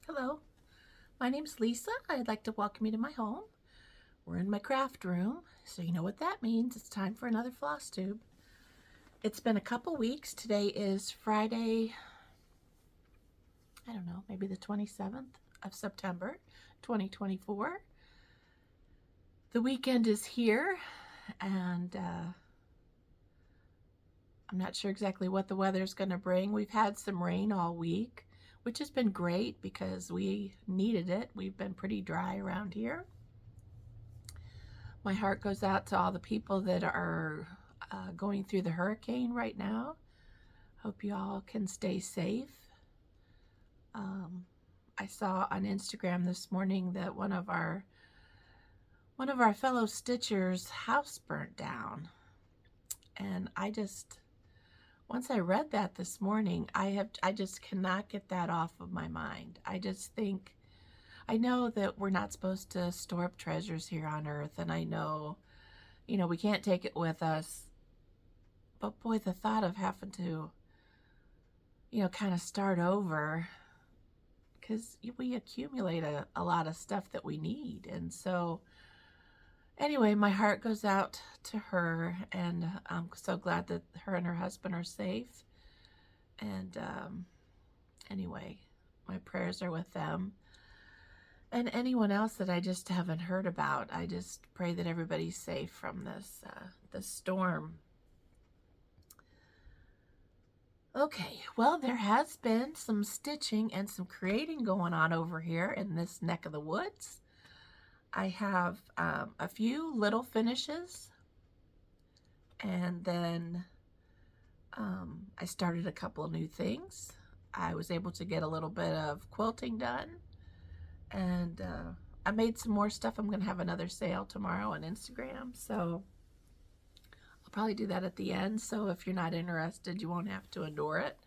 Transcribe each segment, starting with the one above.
Hello, my name's Lisa. I'd like to welcome you to my home. We're in my craft room, so you know what that means. It's time for another floss tube. It's been a couple weeks. Today is Friday, I don't know, maybe the 27th of September, 2024. The weekend is here, and I'm not sure exactly what the weather's going to bring. We've had some rain all week, which has been great because we needed it. We've been pretty dry around here. My heart goes out to all the people that are going through the hurricane right now. Hope you all can stay safe. I saw on Instagram this morning that one of our fellow stitchers' house burnt down, and once I read that this morning, I just cannot get that off of my mind. I just think, I know that we're not supposed to store up treasures here on earth, and I know, we can't take it with us. But boy, the thought of having to, kind of start over, because we accumulate a lot of stuff that we need. And so, anyway, my heart goes out to her, and I'm so glad that her and her husband are safe. And anyway, my prayers are with them. And anyone else that I just haven't heard about, I just pray that everybody's safe from this storm. Okay, well, there has been some stitching and some creating going on over here in this neck of the woods. I have a few little finishes, and then I started a couple of new things. I was able to get a little bit of quilting done, and I made some more stuff. I'm going to have another sale tomorrow on Instagram, so I'll probably do that at the end. So if you're not interested, you won't have to endure it.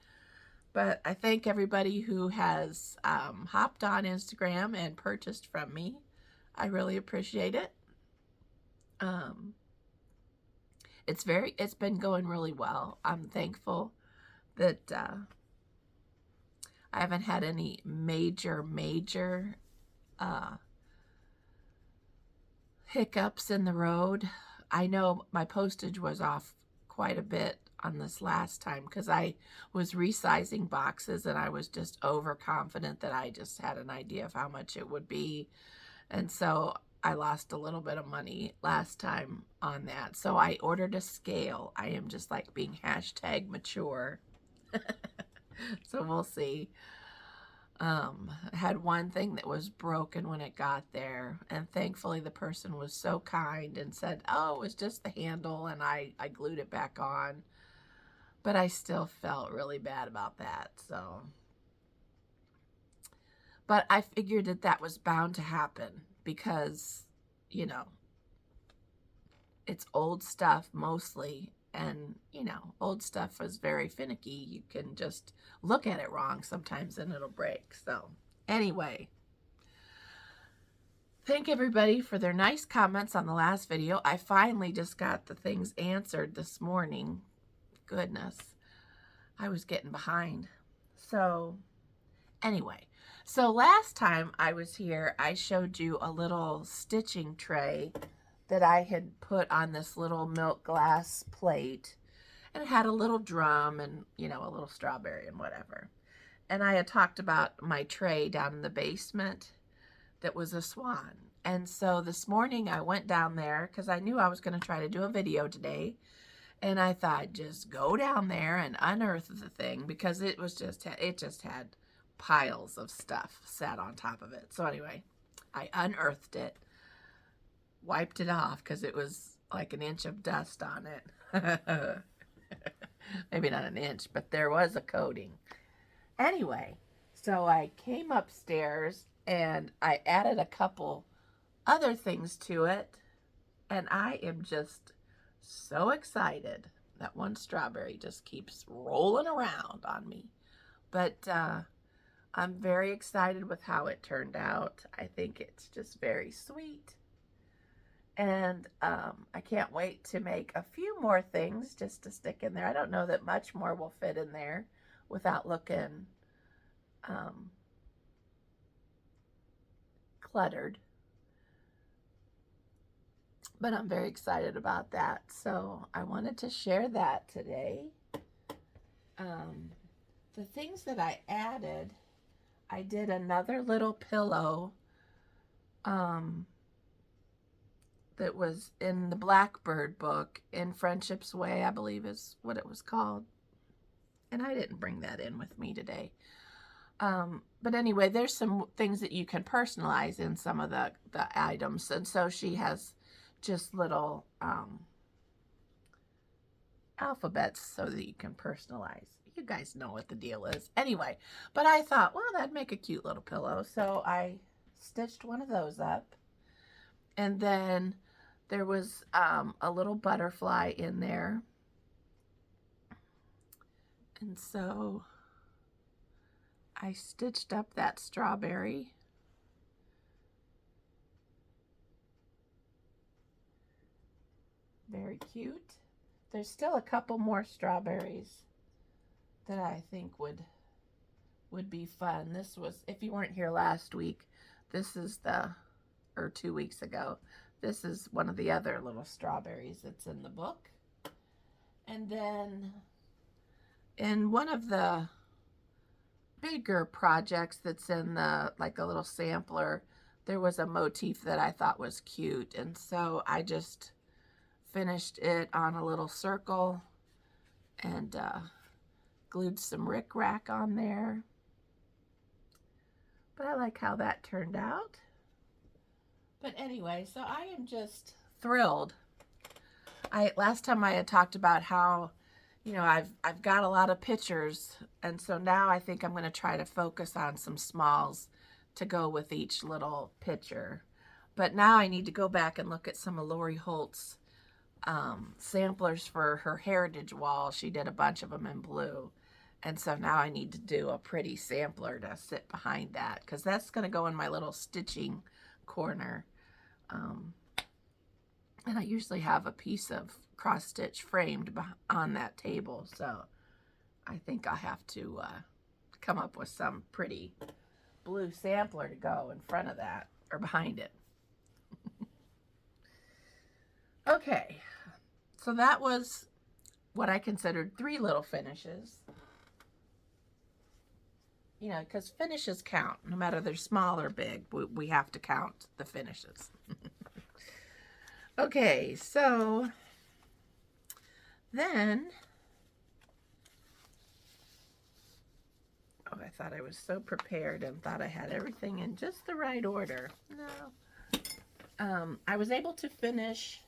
But I thank everybody who has hopped on Instagram and purchased from me. I really appreciate it. It's been going really well. I'm thankful that I haven't had any major hiccups in the road. I know my postage was off quite a bit on this last time because I was resizing boxes, and I was just overconfident that I just had an idea of how much it would be. And so I lost a little bit of money last time on that. So I ordered a scale. I am just like being #mature. So we'll see. I had one thing that was broken when it got there, and thankfully the person was so kind and said, oh, it was just the handle, and I glued it back on. But I still felt really bad about that. So, but I figured that was bound to happen because, it's old stuff mostly, and old stuff is very finicky. You can just look at it wrong sometimes and it'll break. So anyway, thank everybody for their nice comments on the last video. I finally just got the things answered this morning. Goodness, I was getting behind. So anyway, so last time I was here, I showed you a little stitching tray that I had put on this little milk glass plate, and it had a little drum and, a little strawberry and whatever. And I had talked about my tray down in the basement that was a swan. And so this morning I went down there because I knew I was going to try to do a video today. And I thought, just go down there and unearth the thing, because it just had piles of stuff sat on top of it. So anyway, I unearthed it, wiped it off because it was like an inch of dust on it. Maybe not an inch, but there was a coating. Anyway, so I came upstairs and I added a couple other things to it, and I am just so excited. That one strawberry just keeps rolling around on me. But I'm very excited with how it turned out. I think it's just very sweet. And I can't wait to make a few more things just to stick in there. I don't know that much more will fit in there without looking cluttered. But I'm very excited about that. So I wanted to share that today. The things that I added, I did another little pillow that was in the Blackbird book, In Friendship's Way, I believe is what it was called. And I didn't bring that in with me today. But anyway, there's some things that you can personalize in some of the items. And so she has just little alphabets so that you can personalize. You guys know what the deal is. Anyway, but I thought, well, that'd make a cute little pillow. So I stitched one of those up. And then there was a little butterfly in there. And so I stitched up that strawberry. Very cute. There's still a couple more strawberries that I think would be fun. This was, if you weren't here last week, this is or 2 weeks ago, this is one of the other little strawberries that's in the book. And then in one of the bigger projects that's in like a little sampler, there was a motif that I thought was cute. And so I just finished it on a little circle and glued some rickrack on there. But I like how that turned out. But anyway, so I am just thrilled. Last time I had talked about how, you know, I've got a lot of pictures, and so now I think I'm going to try to focus on some smalls to go with each little picture. But now I need to go back and look at some of Lori Holt's samplers for her heritage wall. She did a bunch of them in blue. And so now I need to do a pretty sampler to sit behind that, because that's going to go in my little stitching corner. And I usually have a piece of cross stitch framed on that table. So I think I'll have to come up with some pretty blue sampler to go in front of that or behind it. Okay, so that was what I considered 3 little finishes. You know, because finishes count. No matter they're small or big, we have to count the finishes. Okay, so then, oh, I thought I was so prepared and thought I had everything in just the right order. No. I was able to finish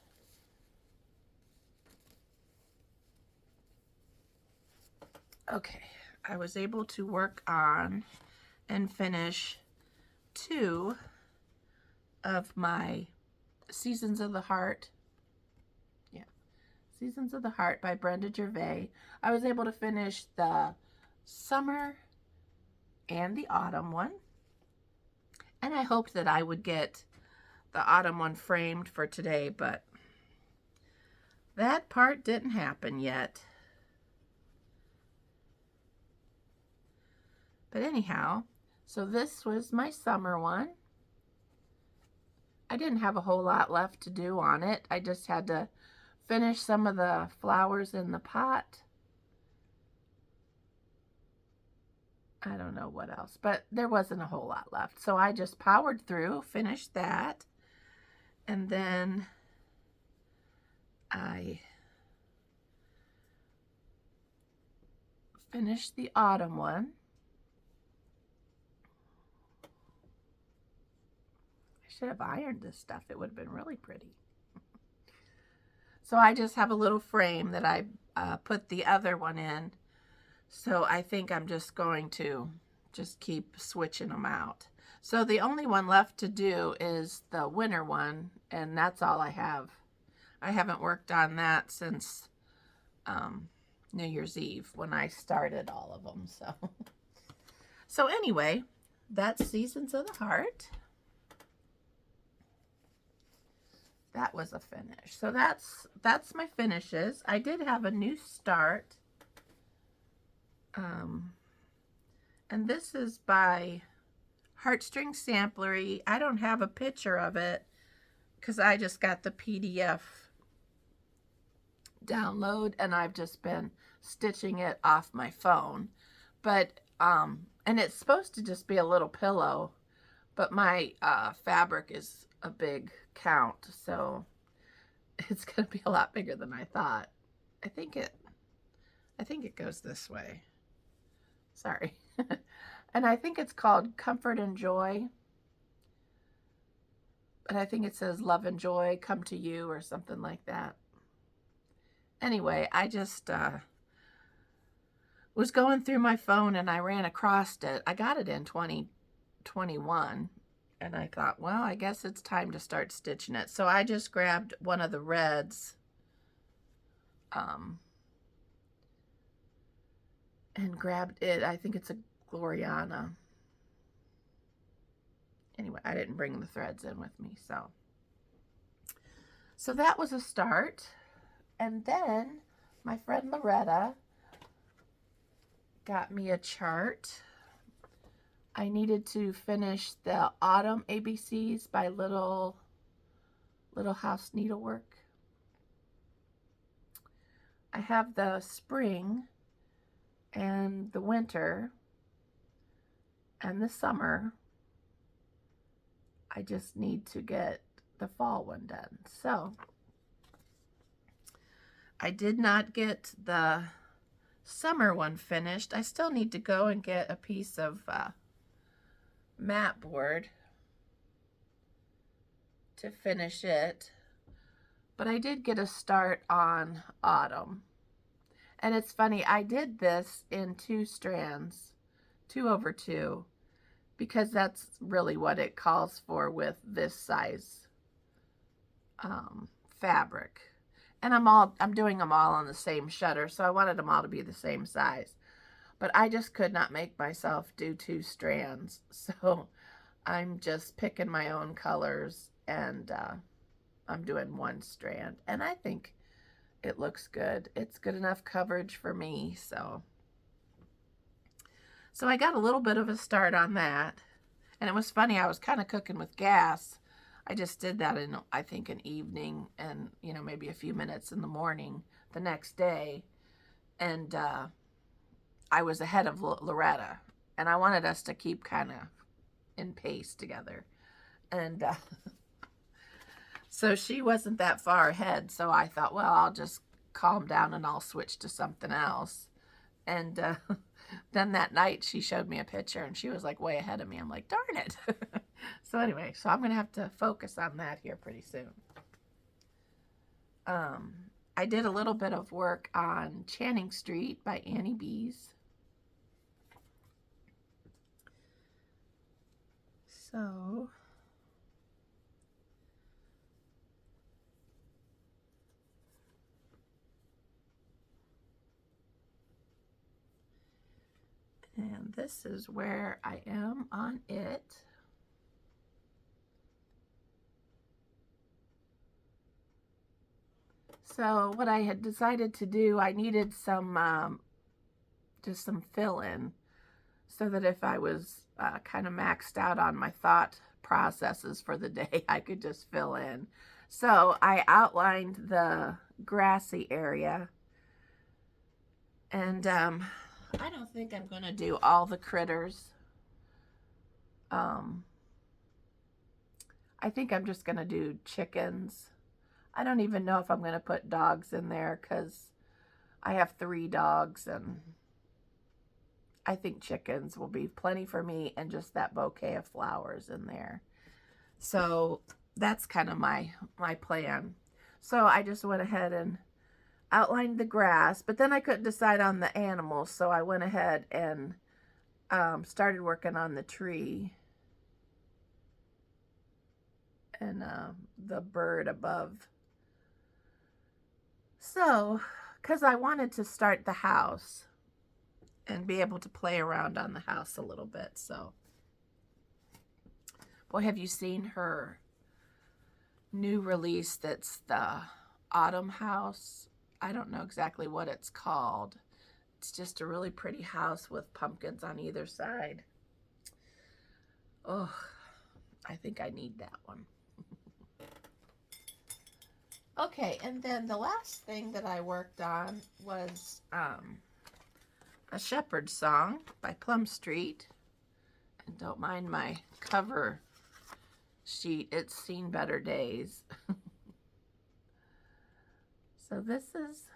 I was able to work on and finish 2 of my Seasons of the Heart. Yeah, Seasons of the Heart by Brenda Gervais. I was able to finish the summer and the autumn one. And I hoped that I would get the autumn one framed for today, but that part didn't happen yet. But anyhow, so this was my summer one. I didn't have a whole lot left to do on it. I just had to finish some of the flowers in the pot. I don't know what else, but there wasn't a whole lot left. So I just powered through, finished that, and then I finished the autumn one. Should have ironed this stuff. It would have been really pretty. So I just have a little frame that I put the other one in. So I think I'm just going to just keep switching them out. So the only one left to do is the winter one, and that's all I have. I haven't worked on that since New Year's Eve when I started all of them. So anyway, that's Seasons of the Heart. That was a finish. So that's my finishes. I did have a new start. And this is by heartstring samplery. I don't have a picture of it because I just got the PDF download and I've just been stitching it off my phone. But and it's supposed to just be a little pillow, but my fabric is a big count, so it's gonna be a lot bigger than I thought. I think it goes this way. Sorry. And I think it's called Comfort and Joy. And I think it says Love and Joy come to you or something like that. Anyway, I just was going through my phone and I ran across it. I got it in 2021 and I thought, well, I guess it's time to start stitching it. So I just grabbed one of the reds and grabbed it. I think it's a Gloriana. Anyway, I didn't bring the threads in with me, so that was a start. And then my friend Loretta got me a chart. I needed to finish the Autumn ABCs by Little House Needlework. I have the spring and the winter and the summer. I just need to get the fall one done. So I did not get the summer one finished. I still need to go and get a piece of mat board to finish it. But I did get a start on autumn. And it's funny, I did this in 2 strands, 2 over 2, because that's really what it calls for with this size fabric. And I'm doing them all on the same shutter, so I wanted them all to be the same size. But I just could not make myself do 2 strands, so I'm just picking my own colors, and I'm doing 1 strand. And I think it looks good. It's good enough coverage for me, so I got a little bit of a start on that. And it was funny, I was kind of cooking with gas. I just did that in, I think, an evening and, you know, maybe a few minutes in the morning the next day. And I was ahead of Loretta. And I wanted us to keep kind of in pace together. And so she wasn't that far ahead. So I thought, well, I'll just calm down and I'll switch to something else. And then that night she showed me a picture and she was like way ahead of me. I'm like, darn it. So anyway, so I'm going to have to focus on that here pretty soon. I did a little bit of work on Channing Street by Annie Bees. So and this is where I am on it. So what I had decided to do, I needed some, just some fill-in, so that if I was kind of maxed out on my thought processes for the day, I could just fill in. So I outlined the grassy area, and I don't think I'm going to do all the critters. I think I'm just going to do chickens. I don't even know if I'm going to put dogs in there because I have 3 dogs, and I think chickens will be plenty for me and just that bouquet of flowers in there. So that's kind of my plan. So I just went ahead and outlined the grass, but then I couldn't decide on the animals, so I went ahead and started working on the tree and the bird above. So, because I wanted to start the house and be able to play around on the house a little bit. So, boy, have you seen her new release that's the Autumn House? I don't know exactly what it's called. It's just a really pretty house with pumpkins on either side. Oh, I think I need that one. Okay, and then the last thing that I worked on was a Shepherd's Song by Plum Street. And don't mind my cover sheet. It's seen better days. So this is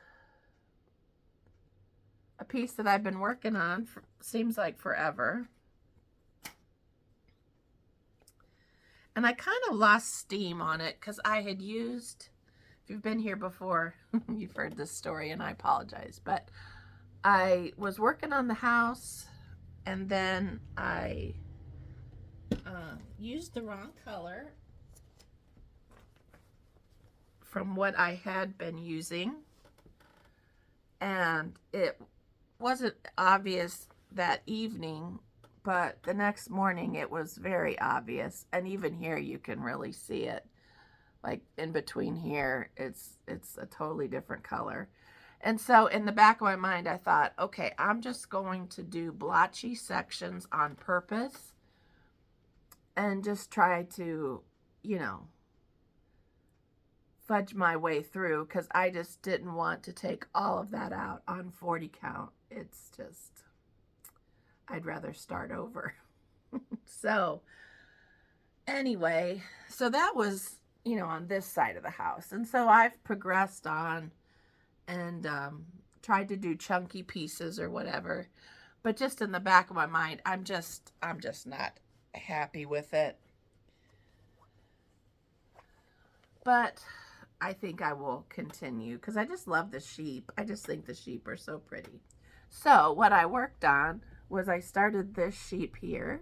a piece that I've been working on for, seems like forever. And I kind of lost steam on it because I had used, if you've been here before, you've heard this story and I apologize, but I was working on the house and then I used the wrong color from what I had been using, and it wasn't obvious that evening, but the next morning it was very obvious, and even here you can really see it. Like in between here, it's a totally different color. And so in the back of my mind, I thought, okay, I'm just going to do blotchy sections on purpose and just try to, you know, fudge my way through, because I just didn't want to take all of that out on 40 count. It's just, I'd rather start over. So anyway, so that was, you know, on this side of the house. And so I've progressed on and tried to do chunky pieces or whatever. But just in the back of my mind, I'm just not happy with it. But I think I will continue because I just love the sheep. I just think the sheep are so pretty. So what I worked on was I started this sheep here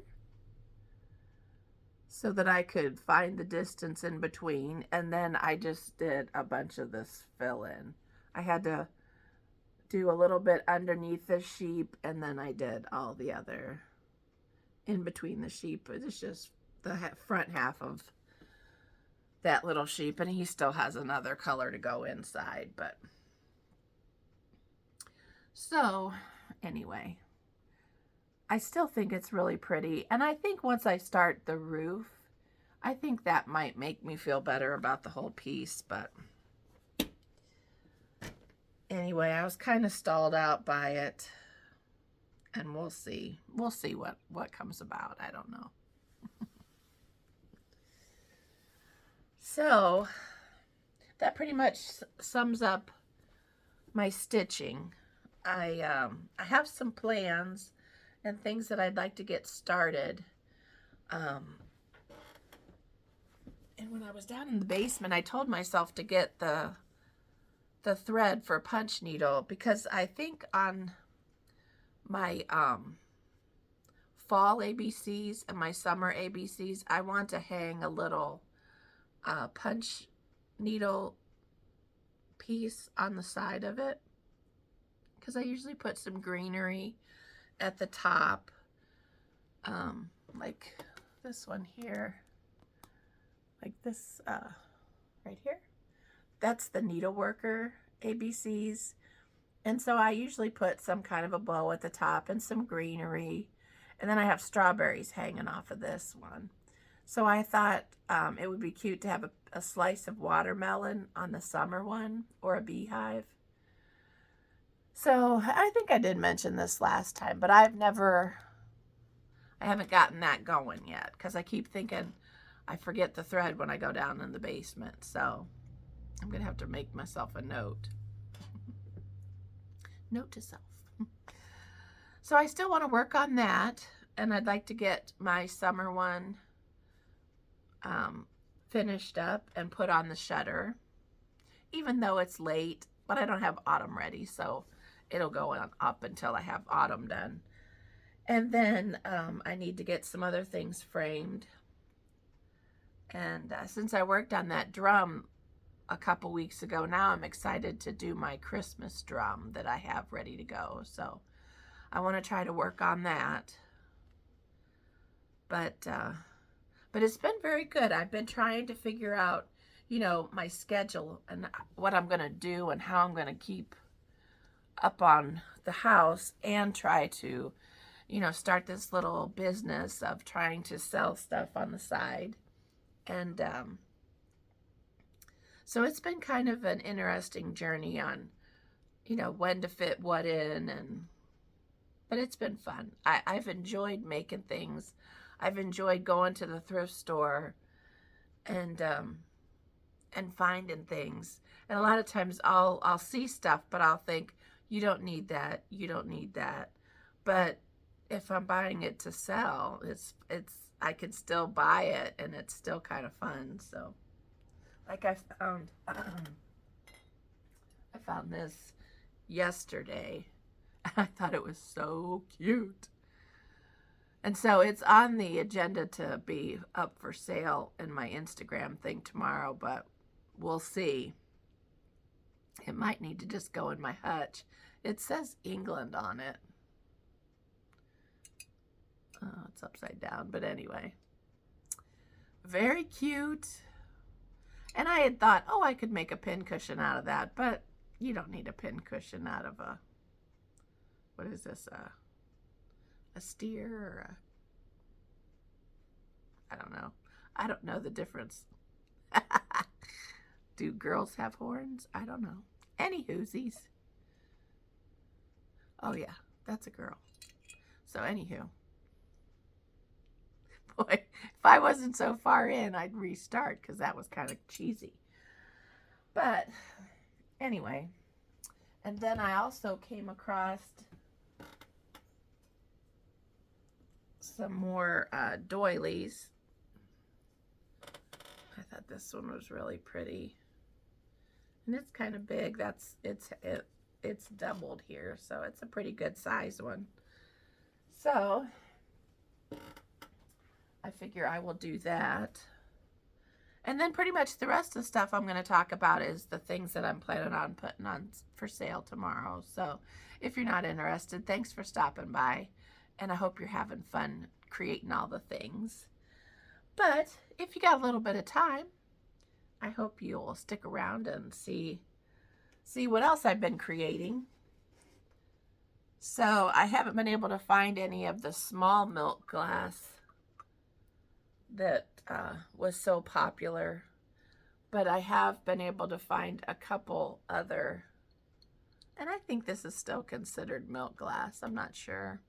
so that I could find the distance in between, and then I just did a bunch of this fill in. I had to do a little bit underneath the sheep, and then I did all the other in between the sheep. It's just the front half of that little sheep, and he still has another color to go inside. But so anyway, I still think it's really pretty, and I think once I start the roof, I think that might make me feel better about the whole piece. But anyway, I was kind of stalled out by it, and we'll see what comes about. I don't know. So that pretty much sums up my stitching. I have some plans and things that I'd like to get started. And when I was down in the basement, I told myself to get the thread for punch needle, because I think on my fall ABCs and my summer ABCs, I want to hang a little punch needle piece on the side of it, because I usually put some greenery at the top, like this one here, like this right here. That's the needleworker ABCs, and so I usually put some kind of a bow at the top and some greenery, and then I have strawberries hanging off of this one. So I thought it would be cute to have a slice of watermelon on the summer one, or a beehive. So I think I did mention this last time, but I haven't gotten that going yet, because I keep thinking I forget the thread when I go down in the basement. So I'm going to have to make myself a note. Note to self. So I still want to work on that, and I'd like to get my summer one finished up and put on the shutter, even though it's late, but I don't have autumn ready, so it'll go on up until I have autumn done. And then I need to get some other things framed. And since I worked on that drum a couple weeks ago, now I'm excited to do my Christmas drum that I have ready to go. So I want to try to work on that. But it's been very good. I've been trying to figure out, you know, my schedule and what I'm going to do and how I'm going to keep up on the house, and try to, you know, start this little business of trying to sell stuff on the side. And so it's been kind of an interesting journey on, you know, when to fit what in, but it's been fun. I've enjoyed making things. I've enjoyed going to the thrift store and finding things. And a lot of times I'll see stuff, but I'll think, you don't need that, you don't need that. But if I'm buying it to sell, I can still buy it, and it's still kind of fun. So, like I found this yesterday. I thought it was so cute. And so it's on the agenda to be up for sale in my Instagram thing tomorrow, but we'll see. It might need to just go in my hutch. It says England on it. Oh, it's upside down, but anyway. Very cute. And I had thought, oh, I could make a pincushion out of that, but you don't need a pincushion out of a, what is this, a steer or I don't know. I don't know the difference. Do girls have horns? I don't know. Any whoosies. Oh yeah, that's a girl. So anywho. Boy, if I wasn't so far in, I'd restart because that was kind of cheesy. But anyway, and then I also came across some more doilies. I thought this one was really pretty, and it's kind of big. It's doubled here, so it's a pretty good size one. So I figure I will do that. And then pretty much the rest of the stuff I'm going to talk about is the things that I'm planning on putting on for sale tomorrow. So if you're not interested, thanks for stopping by. And I hope you're having fun creating all the things. But if you got a little bit of time, I hope you'll stick around and see what else I've been creating. So I haven't been able to find any of the small milk glass that was so popular, but I have been able to find a couple other, and I think this is still considered milk glass, I'm not sure.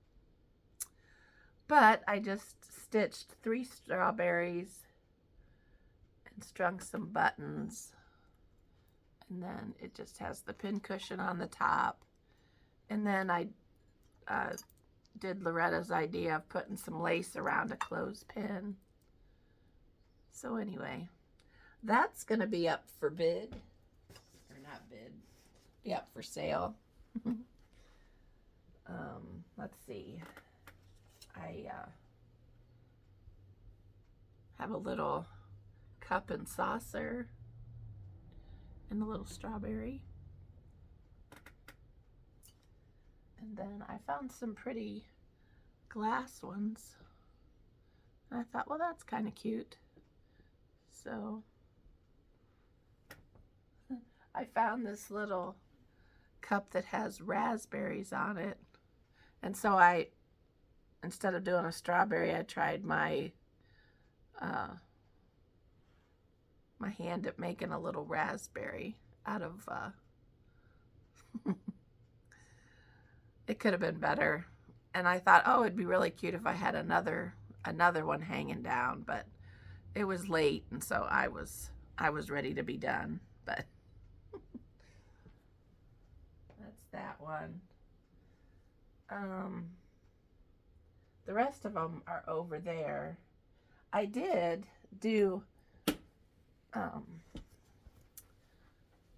But I just stitched 3 strawberries and strung some buttons, and then it just has the pin cushion on the top. And then I did Loretta's idea of putting some lace around a clothespin. So anyway, that's going to be up for bid, or not bid, be up for sale. Let's see. I have a little cup and saucer and a little strawberry. And then I found some pretty glass ones. And I thought, well, that's kind of cute. So I found this little cup that has raspberries on it. And so instead of doing a strawberry, I tried my my hand at making a little raspberry out of it could have been better. And I thought, oh, it'd be really cute if I had another one hanging down, but it was late, and so I was ready to be done. But that's that one. The rest of them are over there. I did do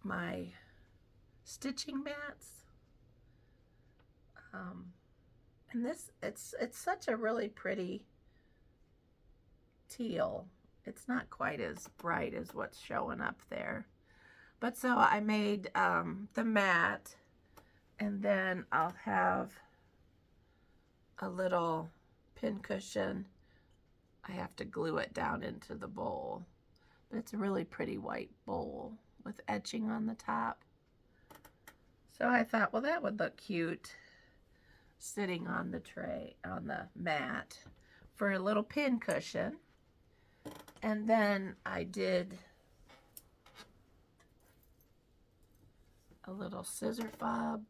my stitching mats. And this, it's such a really pretty teal. It's not quite as bright as what's showing up there. But so I made the mat, and then I'll have a little pin cushion. I have to glue it down into the bowl. But it's a really pretty white bowl with etching on the top. So I thought, well, that would look cute sitting on the tray, on the mat, for a little pin cushion. And then I did a little scissor fob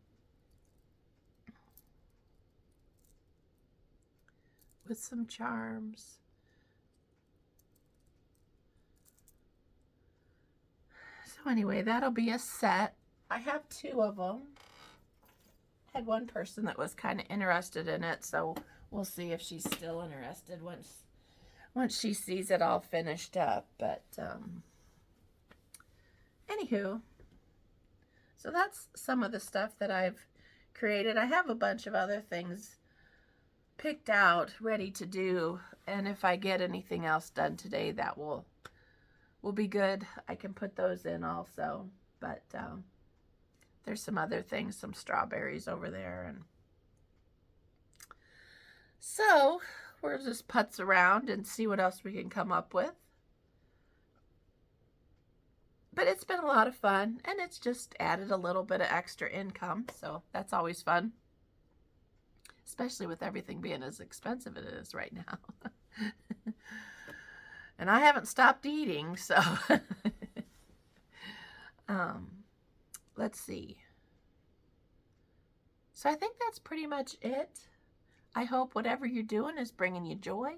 with some charms. So anyway, that'll be a set. I have 2 of them. I had one person that was kind of interested in it, so we'll see if she's still interested once she sees it all finished up. But anywho, so that's some of the stuff that I've created. I have a bunch of other things picked out, ready to do, and if I get anything else done today, that will be good. I can put those in also. But there's some other things, some strawberries over there, and so we'll just putz around and see what else we can come up with. But it's been a lot of fun, and it's just added a little bit of extra income, so that's always fun, especially with everything being as expensive as it is right now. And I haven't stopped eating, so let's see. So I think that's pretty much it. I hope whatever you're doing is bringing you joy.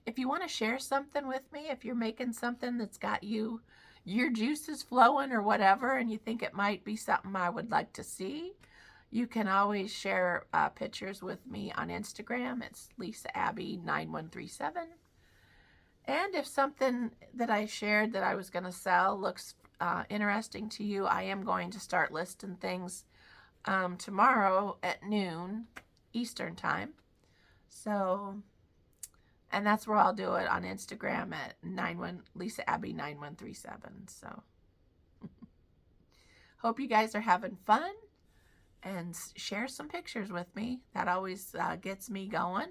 If you want to share something with me, if you're making something that's got your juices flowing or whatever, and you think it might be something I would like to see, you can always share pictures with me on Instagram. It's LisaAbby9137. And if something that I shared that I was going to sell looks interesting to you, I am going to start listing things tomorrow at noon Eastern time. So, and that's where I'll do it, on Instagram at LisaAbby9137. So, hope you guys are having fun, and share some pictures with me. That always gets me going.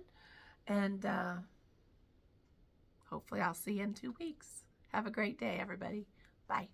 And hopefully I'll see you in 2 weeks. Have a great day, everybody. Bye.